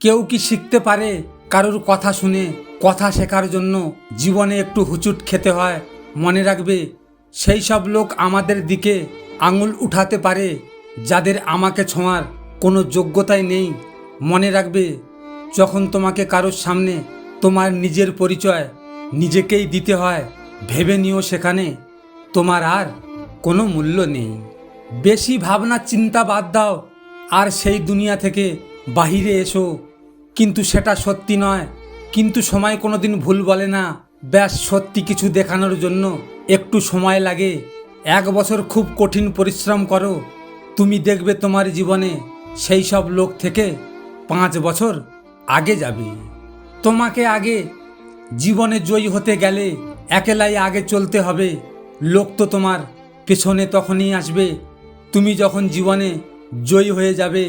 কেউ কি শিখতে পারে কারোর কথা শুনে? কথা শেখার জন্য জীবনে একটু হুচুট খেতে হয়। মনে রাখবে, সেই সব লোক আমাদের দিকে আঙুল উঠাতে পারে যাদের আমাকে ছোঁয়ার কোনো যোগ্যতাই নেই। মনে রাখবে, যখন তোমাকে কারোর সামনে তোমার নিজের পরিচয় নিজেকেই দিতে হয়, ভেবে নিও সেখানে তোমার আর কোনো মূল্য নেই। বেশি ভাবনা চিন্তা বাদ দাও আর সেই দুনিয়া থেকে বাহিরে এসো। কিন্তু সেটা সত্যি নয়, কিন্তু সময় কোনোদিন ভুল বলে না। ব্যাস, সত্যি কিছু দেখানোর জন্য একটু সময় লাগে। 1 বছর খুব কঠিন পরিশ্রম করো, তুমি দেখবে তোমার জীবনে সেই সব লোক থেকে 5 বছর আগে যাবে। তোমাকে আগে জীবনে জয়ী হতে গেলে একেলাই আগে চলতে হবে। লোক তো তোমার পেছনে তখনই আসবে তুমি যখন জীবনে জয়ী হয়ে যাবে।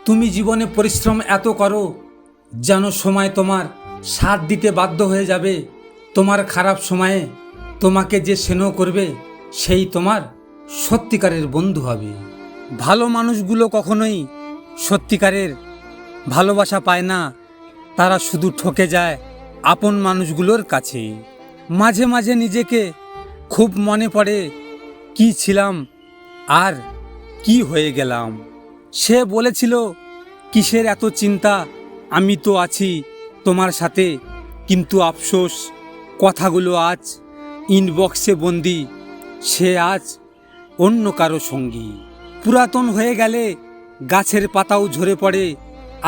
তুমি জীবনে পরিশ্রম এত করো যেন সময় তোমার সাথ দিতে বাধ্য হয়ে যাবে। তোমার খারাপ সময়ে তোমাকে যে স্নেহ করবে সেই তোমার সত্যিকারের বন্ধু হবে। ভালো মানুষগুলো কখনোই সত্যিকারের ভালোবাসা পায় না, তারা শুধু ঠকে যায় আপন মানুষগুলোর কাছে। মাঝে মাঝে নিজেকে খুব মনে পড়ে, কি ছিলাম আর কি হয়ে গেলাম। সে বলেছিল, কিসের এত চিন্তা, আমি তো আছি তোমার সাথে। কিন্তু আফসোস, কথাগুলো আজ ইনবক্সে বন্দি, সে আজ অন্য কারো সঙ্গী। পুরাতন হয়ে গেলে গাছের পাতাও ঝরে পড়ে,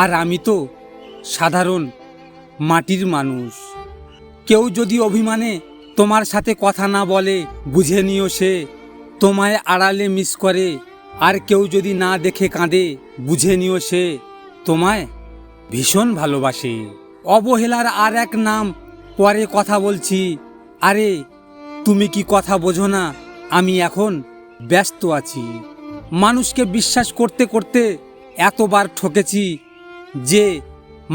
আর আমি তো সাধারণ মাটির মানুষ। কেউ যদি অভিমানে তোমার সাথে কথা না বলে, বুঝে নিও সে তোমায় আড়ালে মিস করে। আর কেউ যদি না দেখে কাঁদে, বুঝে নিও সে তোমায় ভীষণ ভালোবাসে। অবহেলার আর এক নাম, পরে কথা বলছি। আরে তুমি কি কথা বোঝো না? আমি এখন ব্যস্ত আছি। মানুষকে বিশ্বাস করতে করতে এতবার ঠকেছি যে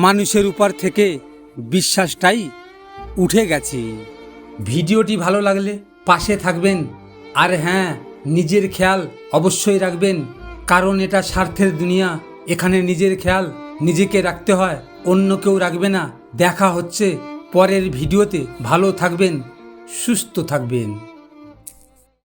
মানুষের উপর থেকে বিশ্বাসটাই উঠে গেছে। ভিডিওটি ভালো লাগলে পাশে থাকবেন। আর হ্যাঁ, নিজের খেয়াল অবশ্যই রাখবেন, কারণ এটা স্বার্থের দুনিয়া। এখানে নিজের খেয়াল নিজেকে রাখতে হয়, অন্য কেউ রাখবে না। দেখা হচ্ছে পরের ভিডিওতে। ভালো থাকবেন, সুস্থ থাকবেন।